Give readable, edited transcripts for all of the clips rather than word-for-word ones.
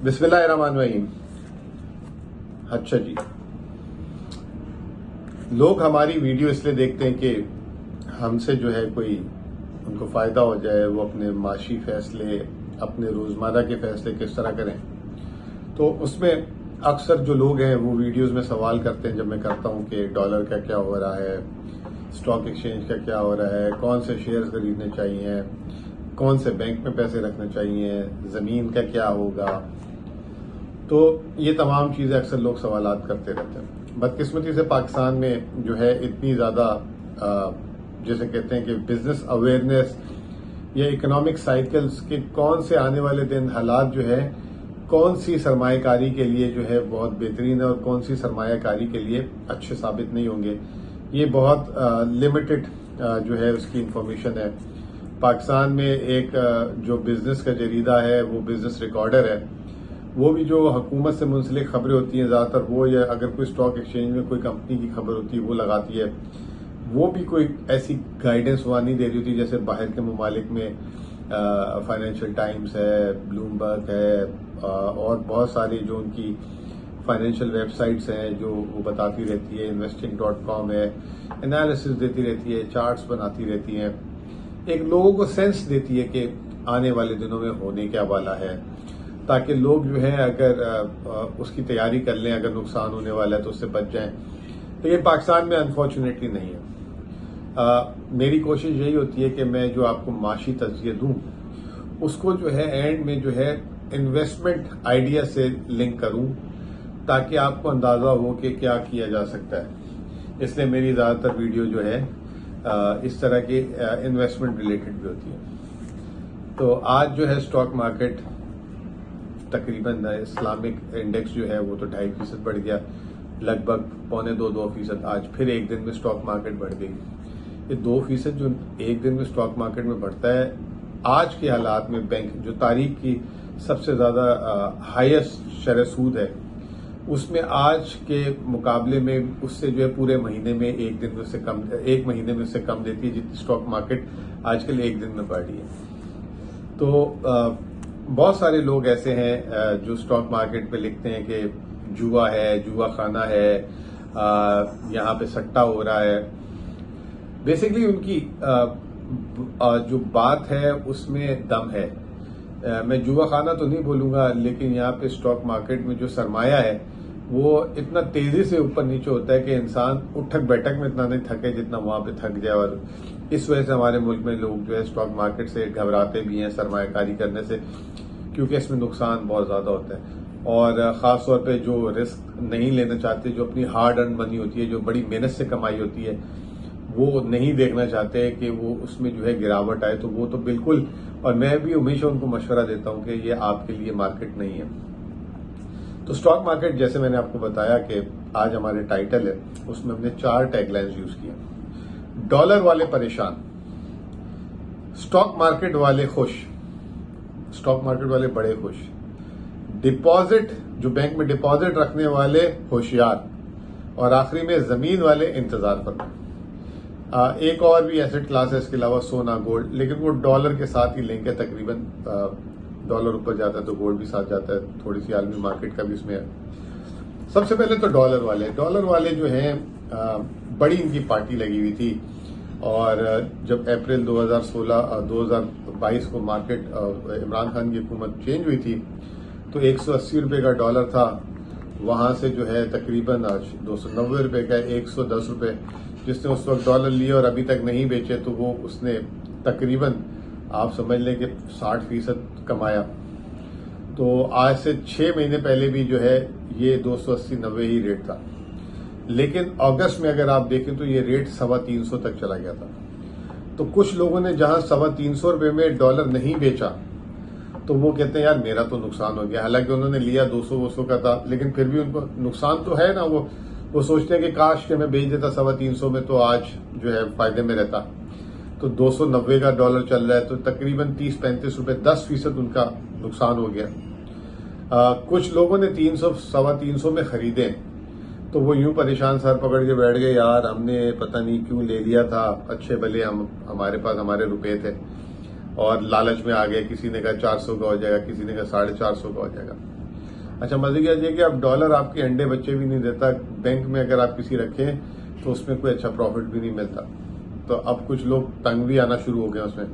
बिस्मिल्लाहिर्रहमानिर्रहीम। अच्छा जी, लोग हमारी वीडियो इसलिए देखते हैं कि हमसे जो है कोई उनको फ़ायदा हो जाए, वो अपने माशी फैसले, अपने रोज़मर्रा के फैसले किस तरह करें। तो उसमें अक्सर जो लोग हैं वो वीडियोस में सवाल करते हैं, जब मैं करता हूं कि डॉलर का क्या हो रहा है, स्टॉक एक्सचेंज का क्या हो रहा है, कौन से शेयर्स खरीदने चाहिए, कौन से बैंक में पैसे रखने चाहिए, ज़मीन का क्या होगा। तो ये तमाम चीज़ें अक्सर लोग सवालात करते रहते हैं। बदकिस्मती से पाकिस्तान में जो है इतनी ज़्यादा जैसे कहते हैं कि बिजनेस अवेयरनेस या इकोनॉमिक साइकिल्स के कौन से आने वाले दिन हालात जो है कौन सी सरमायाकारी के लिए जो है बहुत बेहतरीन है और कौन सी सरमायाकारी के लिए अच्छे साबित नहीं होंगे, ये बहुत लिमिटेड जो है उसकी इंफॉर्मेशन है। पाकिस्तान में एक जो बिजनेस का जरीदा है वो बिजनेस रिकॉर्डर है, वो भी जो हुकूमत से मुंसलिक खबरें होती हैं ज़्यादातर वो, या अगर कोई स्टॉक एक्सचेंज में कोई कंपनी की खबर होती है वो लगाती है, वो भी कोई ऐसी गाइडेंस वहाँ नहीं दे रही होती जैसे बाहर के ममालिक में फाइनेंशियल टाइम्स है, ब्लूमबर्ग है और बहुत सारी जो उनकी फाइनेंशियल वेबसाइट्स हैं जो वो बताती रहती है, investing.com है, एनालिसिस देती रहती है, चार्ट्स बनाती रहती हैं, एक लोगों को सेंस देती है कि आने वाले दिनों में होने क्या वाला है, ताकि लोग जो है अगर उसकी तैयारी कर लें, अगर नुकसान होने वाला है तो उससे बच जाएं। तो ये पाकिस्तान में अनफॉर्चुनेटली नहीं है। मेरी कोशिश यही होती है कि मैं जो आपको माशी तज़किया दूं उसको जो है एंड में जो है इन्वेस्टमेंट आइडिया से लिंक करूं, ताकि आपको अंदाजा हो कि क्या किया जा सकता है। इसलिए मेरी ज़्यादातर वीडियो जो है इस तरह की इन्वेस्टमेंट रिलेटेड भी होती है। तो आज जो है स्टॉक मार्केट तकरीबन इस्लामिक इंडेक्स जो है वो तो 2.5% बढ़ गया, लगभग 1.25-2% आज फिर एक दिन में स्टॉक मार्केट बढ़ गई। ये 2% जो एक दिन में स्टॉक मार्केट में बढ़ता है, आज के हालात में बैंक जो तारीख की सबसे ज्यादा हाईएस्ट शरह सूद है उसमें आज के मुकाबले में उससे जो है पूरे महीने में एक दिन में से कम, एक महीने में से कम देती है जितनी स्टॉक मार्केट आजकल एक दिन में बढ़ रही है। तो बहुत सारे लोग ऐसे हैं जो स्टॉक मार्केट पे लिखते हैं कि जुआ है, जुआ खाना है, यहाँ पे सट्टा हो रहा है। बेसिकली उनकी जो बात है उसमें दम है। मैं जुआ खाना तो नहीं बोलूंगा, लेकिन यहाँ पे स्टॉक मार्केट में जो सरमाया है वो इतना तेजी से ऊपर नीचे होता है कि इंसान उठक बैठक में इतना नहीं थके जितना वहां पे थक जाए। और इस वजह से हमारे मुल्क में लोग जो है स्टॉक मार्केट से घबराते भी हैं सरमायाकारी करने से, क्योंकि इसमें नुकसान बहुत ज्यादा होता है। और खास तौर पे जो रिस्क नहीं लेना चाहते, जो अपनी हार्ड अर्न मनी होती है, जो बड़ी मेहनत से कमाई होती है, वो नहीं देखना चाहते कि वो उसमें जो है गिरावट आए, तो वो तो बिल्कुल, और मैं भी हमेशा उनको मशवरा देता हूं कि ये आपके लिए मार्केट नहीं है। तो स्टॉक मार्केट, जैसे मैंने आपको बताया कि आज हमारे टाइटल है उसमें हमने 4 टैगलाइंस यूज किया। डॉलर वाले परेशान, स्टॉक मार्केट वाले खुश, स्टॉक मार्केट वाले बड़े खुश, डिपॉजिट जो बैंक में डिपॉजिट रखने वाले होशियार, और आखिरी में जमीन वाले इंतजार पर। एक और भी एसेट क्लास है इसके अलावा, सोना, गोल्ड, लेकिन वो डॉलर के साथ ही लिंक है। तकरीबन डॉलर ऊपर जाता है तो गोल्ड भी साथ जाता है, थोड़ी सी आलमी मार्केट का भी इसमें है। सबसे पहले तो डॉलर वाले जो हैं बड़ी इनकी पार्टी लगी हुई थी, और जब अप्रैल 2022 को मार्केट इमरान खान की हुकूमत चेंज हुई थी तो 180 रुपए का डॉलर था, वहां से जो है तकरीबन आज 290 रुपए का 110 रुपए जिसने उस वक्त डॉलर लिए और अभी तक नहीं बेचे, तो वो उसने तकरीबन आप समझ लें कि 60% कमाया। तो आज से 6 महीने पहले भी जो है ये 280-90 ही रेट था, लेकिन अगस्त में अगर आप देखें तो ये रेट 350 तक चला गया था। तो कुछ लोगों ने जहां 350 रुपए में डॉलर नहीं बेचा तो वो कहते हैं यार मेरा तो नुकसान हो गया, हालांकि उन्होंने लिया 200 का था, लेकिन फिर भी उनको नुकसान तो है ना। वो सोचते हैं कि काश के मैं बेच देता 350 में तो आज जो है फायदे में रहता। तो 290 का डॉलर चल रहा है तो तकरीबन 30-35 रुपए, 10% उनका नुकसान हो गया। कुछ लोगों ने 300-325 में खरीदे तो वो यूं परेशान सर पकड़ के बैठ गए, यार हमने पता नहीं क्यों ले लिया था, अच्छे भले हमारे पास हमारे रुपए थे, और लालच में आ गए। किसी ने कहा 400 का हो जाएगा, किसी ने कहा 450 का हो जाएगा। अच्छा, मजे की बात यह कि अब डॉलर आपके अंडे बच्चे भी नहीं देता। बैंक में अगर आप किसी रखें तो उसमें कोई अच्छा प्रॉफिट भी नहीं मिलता। तो अब कुछ लोग तंग भी आना शुरू हो गए उसमें।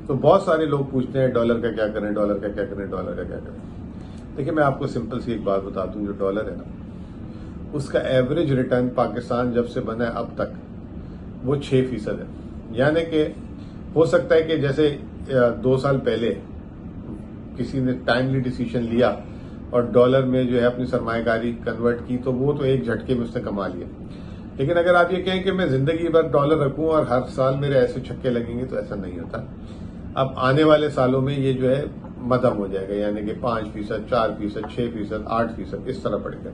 तो बहुत सारे लोग पूछते हैं डॉलर का क्या करें, डॉलर का क्या करें, डॉलर का क्या करें। देखिए, मैं आपको सिंपल सी एक बात बता दूं, जो डॉलर है ना, उसका एवरेज रिटर्न पाकिस्तान जब से बना है अब तक वो 6% है। यानी कि हो सकता है कि जैसे 2 साल पहले किसी ने टाइमली डिसीजन लिया और डॉलर में जो है अपनी सरमायाकारी कन्वर्ट की, तो वो तो एक झटके में उसने कमा लिया। लेकिन अगर आप ये कहें कि मैं जिंदगी भर डॉलर रखूं और हर साल मेरे ऐसे छक्के लगेंगे, तो ऐसा नहीं होता। अब आने वाले सालों में ये जो है मध्यम हो जाएगा, यानी कि 5%, 4%, 6%, 8% इस तरह बढ़ेगा।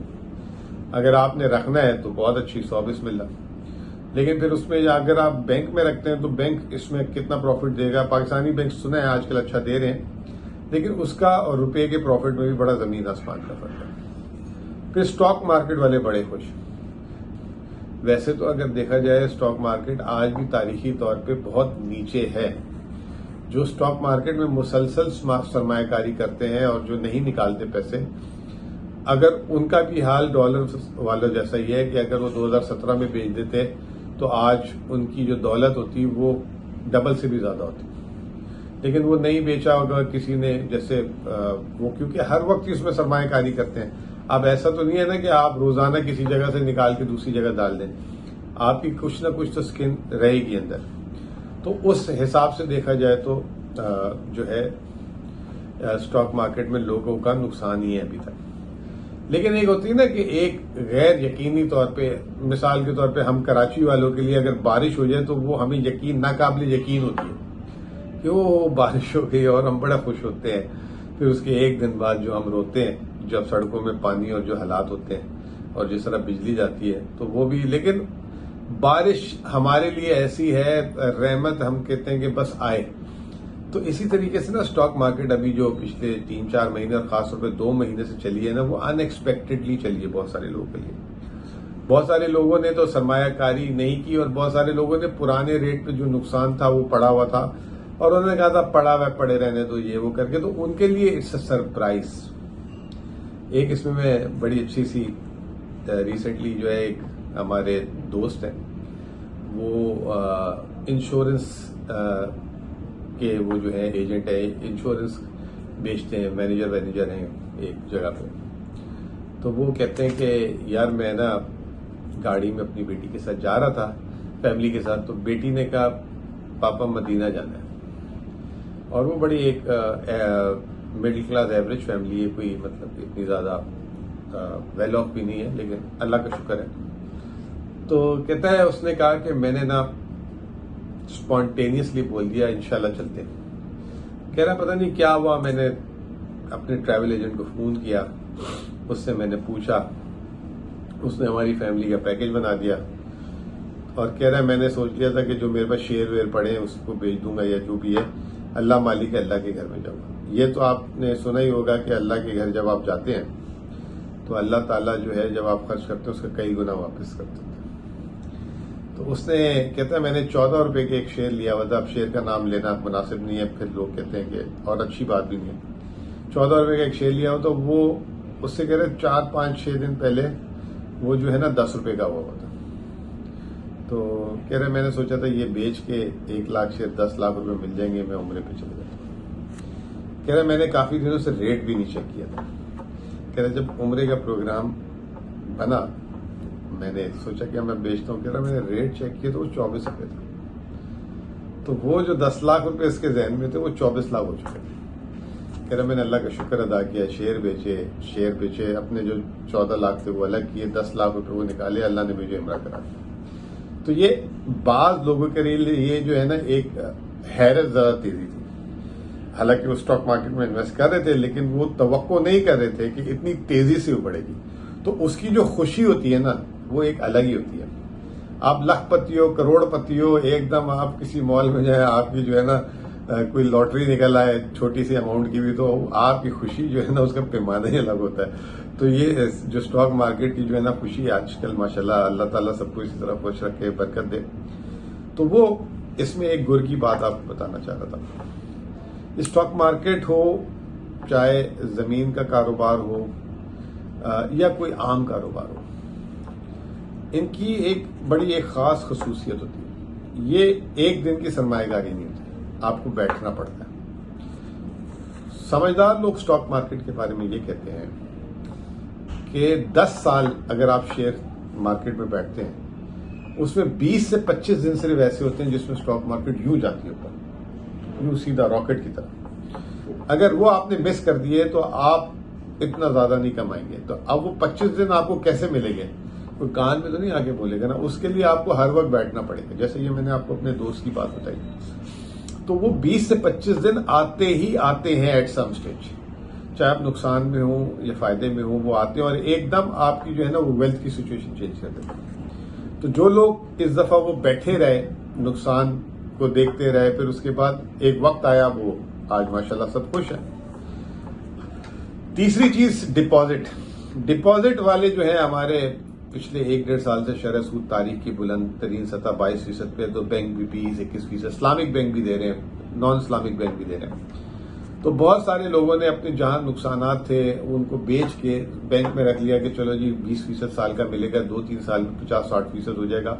अगर आपने रखना है तो बहुत अच्छी 100 बिस्मिल्लाह। लेकिन फिर उसमें अगर आप बैंक में रखते हैं तो बैंक इसमें कितना प्रॉफिट देगा? पाकिस्तानी बैंक सुना है आजकल अच्छा दे रहे हैं, लेकिन उसका और रुपए के प्रॉफिट में भी बड़ा जमीन आसमान का फर्क है। फिर स्टॉक मार्केट वाले बड़े खुश। वैसे तो अगर देखा जाए स्टॉक मार्केट आज भी तारीखी तौर पे बहुत नीचे है। जो स्टॉक मार्केट में मुसलसल सरमायाकारी करते हैं और जो नहीं निकालते पैसे, अगर उनका भी हाल डॉलर वालों जैसा ही है कि अगर वो 2017 में बेच देते तो आज उनकी जो दौलत होती वो डबल से भी ज्यादा होती। लेकिन वो नहीं बेचा होगा किसी ने, जैसे वो क्योंकि हर वक्त इसमें सरमायाकारी करते हैं। अब ऐसा तो नहीं है ना कि आप रोजाना किसी जगह से निकाल के दूसरी जगह डाल दें, आपकी कुछ ना कुछ तो स्किन रहेगी अंदर। तो उस हिसाब से देखा जाए तो जो है स्टॉक मार्केट में लोगों का नुकसान ही है अभी तक। लेकिन एक होती है ना कि एक गैर यकीनी तौर पे, मिसाल के तौर पे हम कराची वालों के लिए अगर बारिश हो जाए तो वो हमें यकीन नाकाबिल यकीन होती है कि वो बारिश हो गई और हम बड़ा खुश होते हैं। फिर उसके एक दिन बाद जो हम रोते हैं जब सड़कों में पानी और जो हालात होते हैं और जिस तरह बिजली जाती है, तो वो भी। लेकिन बारिश हमारे लिए ऐसी है रहमत, हम कहते हैं कि बस आए। तो इसी तरीके से ना स्टॉक मार्केट अभी जो पिछले 3-4 महीने और खासतौर पे 2 महीने से चली है ना, वो अनएक्सपेक्टेडली चली है बहुत सारे लोगों के लिए। बहुत सारे लोगों ने तो सरमायाकारी नहीं की और बहुत सारे लोगों ने पुराने रेट पे जो नुकसान था वो पड़ा हुआ था और उन्होंने कहा था पड़ा हुआ पड़े रहने दो, ये वो करके। तो उनके लिए इट्स अ सरप्राइज। एक इसमें मैं बड़ी अच्छी सी रिसेंटली जो है एक हमारे दोस्त हैं, वो इंश्योरेंस के वो जो है एजेंट है, इंश्योरेंस बेचते हैं, मैनेजर हैं एक जगह पे। तो वो कहते हैं कि यार मैं ना गाड़ी में अपनी बेटी के साथ जा रहा था, फैमिली के साथ। तो बेटी ने कहा पापा मदीना जाना है। और वो बड़ी एक मिडिल क्लास एवरेज फैमिली है, कोई मतलब इतनी ज्यादा वेल ऑफ भी नहीं है, लेकिन अल्लाह का शुक्र है। तो कहता है उसने कहा कि मैंने ना स्पॉन्टेनियसली बोल दिया इंशाल्लाह चलते हैं। कह रहा पता नहीं क्या हुआ, मैंने अपने ट्रैवल एजेंट को फोन किया, उससे मैंने पूछा, उसने हमारी फैमिली का पैकेज बना दिया और कह रहा है मैंने सोच लिया था कि जो मेरे पास शेयर वेयर पड़े हैं उसको बेच दूंगा या जो भी है, अल्लाह मालिक है, अल्लाह के घर में जाऊंगा। ये तो आपने सुना ही होगा कि अल्लाह के घर जब आप जाते हैं तो अल्लाह ताला जो है जब आप खर्च करते हैं उसका कई गुना वापस कर देते हैं। तो उसने कहता है मैंने 14 रुपए के एक शेयर लिया हुआ था। अब शेयर का नाम लेना मुनासिब नहीं है, फिर लोग कहते हैं कि और अच्छी बात भी नहीं है। 14 रुपए का एक शेयर लिया हुआ, तो वो उससे कह रहे 4-5-6 दिन पहले वो जो है ना 10 रुपए का हुआ था। तो कह रहे मैंने सोचा था ये बेच के 1 लाख शेयर 10 लाख रुपए मिल जाएंगे, मैं उम्रे पे चले जाता। कह रहे मैंने काफी दिनों से रेट भी नहीं चेक किया था। कह रहे जब उम्रे का प्रोग्राम बना मैंने सोचा कि मैं बेचता हूँ। कह रहा मैंने रेट चेक किया तो वो 24 रुपए था। तो वो जो 10 लाख रुपए इसके जहन में थे वो 24 लाख हो चुके थे। कह रहा मैंने अल्लाह का शुक्र अदा किया, शेयर बेचे, अपने जो 14 लाख थे वो अलग किए, 10 लाख रुपए वो निकाले, अल्लाह ने मुझे इमरा करा दिया। तो ये बाज लोगों के लिए ये जो है ना एक हैरत ज्यादा तेजी थी। हालांकि वो स्टॉक मार्केट में इन्वेस्ट कर रहे थे, लेकिन वो तवक्को नहीं कर रहे थे कि इतनी तेजी से वो बढ़ेगी। तो उसकी जो खुशी होती है ना वो एक अलग ही होती है। आप लखपति हो, करोड़पति हो, एकदम आप किसी मॉल में जाए, आपकी जो है ना कोई लॉटरी निकल आए छोटी सी अमाउंट की भी, तो आपकी खुशी जो है ना उसका पैमाना ही अलग होता है। तो ये जो स्टॉक मार्केट की जो है ना खुशी आजकल माशाल्लाह अल्लाह ताला सबको इसी तरह खुश रखे, बरकत दे। तो वो इसमें एक गुर की बात आपको बताना चाह रहा था। स्टॉक मार्केट हो, चाहे जमीन का कारोबार हो, या कोई आम कारोबार हो, इनकी एक बड़ी एक खास खसूसियत होती है, ये एक दिन की सरमाएगारी नहीं होती, आपको बैठना पड़ता है। समझदार लोग स्टॉक मार्केट के बारे में ये कहते हैं कि 10 साल अगर आप शेयर मार्केट में बैठते हैं, उसमें 20 से 25 दिन सिर्फ ऐसे होते हैं जिसमें स्टॉक मार्केट यूं जाती है ऊपर, यूं सीधा रॉकेट की तरह। अगर वो आपने मिस कर दिए तो आप इतना ज्यादा नहीं कमाएंगे। तो अब वो 25 दिन आपको कैसे मिलेंगे? कोई कान में तो नहीं आके बोलेगा ना, उसके लिए आपको हर वक्त बैठना पड़ेगा। जैसे ये मैंने आपको अपने दोस्त की बात बताई, तो वो 20 से 25 दिन आते ही आते हैं एट सम स्टेज, चाहे आप नुकसान में हो या फायदे में हो, वो आते हैं और एकदम आपकी जो है ना वो वेल्थ की सिचुएशन चेंज कर देते हैं। तो जो लोग इस दफा वो बैठे रहे, नुकसान को देखते रहे, फिर उसके बाद एक वक्त आया, वो आज माशाल्लाह सब खुश है। तीसरी चीज डिपॉजिट वाले जो है हमारे पिछले 1-1.5 साल से शरह सूद तारीख की बुलंद तरीन सतह 22% पे, तो बैंक भी 20-21%, इस्लामिक बैंक भी दे रहे हैं, नॉन इस्लामिक बैंक भी दे रहे हैं। तो बहुत सारे लोगों ने अपने जहां नुकसानात थे उनको बेच के बैंक में रख लिया कि चलो जी 20% साल का मिलेगा, 2-3 साल में 50-60% हो जाएगा।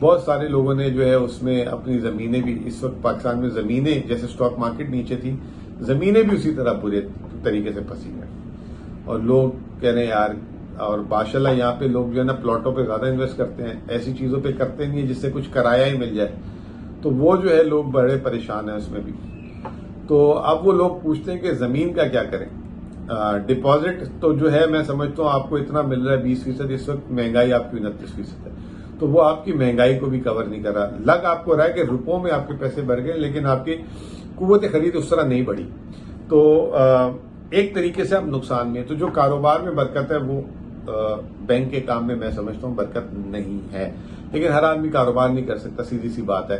बहुत सारे लोगों ने जो है उसमें अपनी जमीनें भी, इस वक्त पाकिस्तान में जमीनें जैसे स्टॉक मार्केट नीचे थी, जमीनें भी उसी तरह बुरे तरीके से फंसी हैं। और लोग कह रहे हैं यार, और माशाल्लाह यहाँ पे लोग जो है ना प्लॉटों पे ज्यादा इन्वेस्ट करते हैं, ऐसी चीजों पे करते नहीं है जिससे कुछ किराया ही मिल जाए। तो वो जो है लोग बड़े परेशान हैं उसमें भी। तो अब वो लोग पूछते हैं कि जमीन का क्या करें। डिपॉजिट तो जो है मैं समझता हूँ आपको इतना मिल रहा है 20%, इस वक्त महंगाई आपकी 29% है, तो वो आपकी महंगाई को भी कवर नहीं कर रहा। लग आपको रहा है कि रुपयों में आपके पैसे बढ़ गए, लेकिन आपकी कुव्वत खरीद उस तरह नहीं बढ़ी। तो एक तरीके से आप नुकसान में। तो जो कारोबार में बरकत है वो बैंक के काम में मैं समझता हूँ बरकत नहीं है, लेकिन हर आदमी कारोबार नहीं कर सकता, सीधी सी बात है।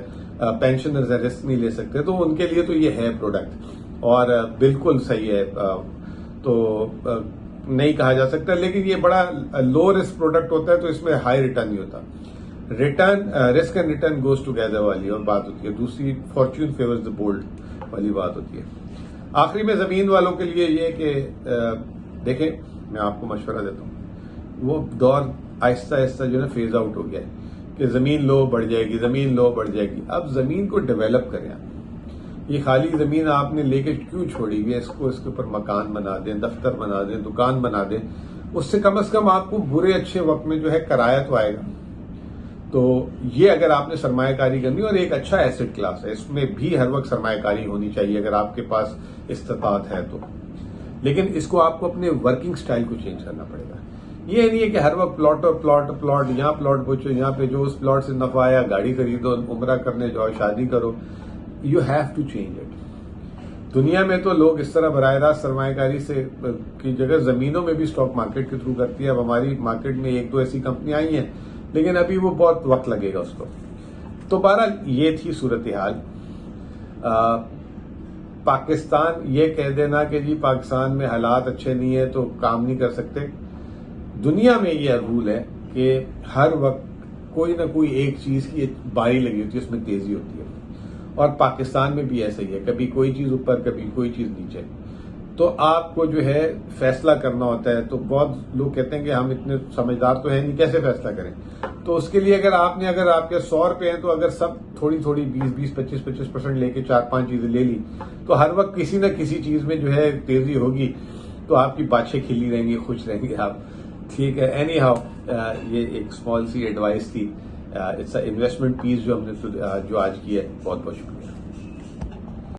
पेंशनर्स रिस्क नहीं ले सकते, तो उनके लिए तो ये है प्रोडक्ट और बिल्कुल सही है। तो नहीं कहा जा सकता, लेकिन ये बड़ा लो रिस्क प्रोडक्ट होता है, तो इसमें हाई रिटर्न नहीं होता। Return, risk and return goes together वाली और बात होती है। दूसरी फॉर्च्यून फेवर्स द बोल्ड वाली बात होती है। आखिरी में जमीन वालों के लिए ये कि देखें, मैं आपको मशवरा देता हूँ, वो दौर आहिस्ता आहिस्ता जो है फेज आउट हो गया है कि जमीन लो बढ़ जाएगी, जमीन लो बढ़ जाएगी। अब जमीन को डेवलप करें आप। ये खाली जमीन आपने लेके क्यों छोड़ी हुई है? इसको, इसके ऊपर मकान बना दें, दफ्तर बना दें, दुकान बना दें। उससे कम से कम आपको बुरे अच्छे वक्त में जो है किराया तो आएगा। तो ये अगर आपने सरमायाकारी करनी, और एक अच्छा एसेट क्लास है, इसमें भी हर वक्त सरमायाकारी होनी चाहिए अगर आपके पास इस्तात है तो। लेकिन इसको आपको अपने वर्किंग स्टाइल को चेंज करना पड़ेगा। ये नहीं है कि हर वक्त प्लॉट और प्लॉट, यहाँ प्लॉट बेचो, यहाँ पे जो उस प्लॉट से नफा आया गाड़ी खरीदो, उम्रा करने जाओ, शादी करो। You have to change it. दुनिया में तो लोग इस तरह बराह रास्त सरमायाकारी से की जगह जमीनों में भी स्टॉक मार्केट के थ्रू करती है। अब हमारी मार्केट में 1-2 ऐसी कंपनियां आई हैं, लेकिन अभी वो बहुत वक्त लगेगा उसको। तो बहरहाल ये थी सूरत हाल। पाकिस्तान, ये कह देना कि जी पाकिस्तान में हालात अच्छे नहीं है तो काम नहीं कर सकते। दुनिया में यह रूल है कि हर वक्त कोई ना कोई एक चीज की बारी लगी होती है, उसमें तेजी होती है। और पाकिस्तान में भी ऐसा ही है, कभी कोई चीज ऊपर, कभी कोई चीज नीचे। तो आपको जो है फैसला करना होता है। तो बहुत लोग कहते हैं कि हम इतने समझदार तो हैं नहीं, कैसे फैसला करें? तो उसके लिए अगर आपके 100 रुपए हैं, तो अगर सब थोड़ी थोड़ी 20-20, 25-25% लेके 4-5 चीजें ले ली, तो हर वक्त किसी न किसी चीज में जो है तेजी होगी, तो आपकी बातें खिली रहेंगी, खुश रहेंगे आप। ठीक है, एनी हाउ, ये एक स्मॉल सी एडवाइस थी। इट्स अ इन्वेस्टमेंट पीस जो हमने जो आज की है। बहुत बहुत शुक्रिया।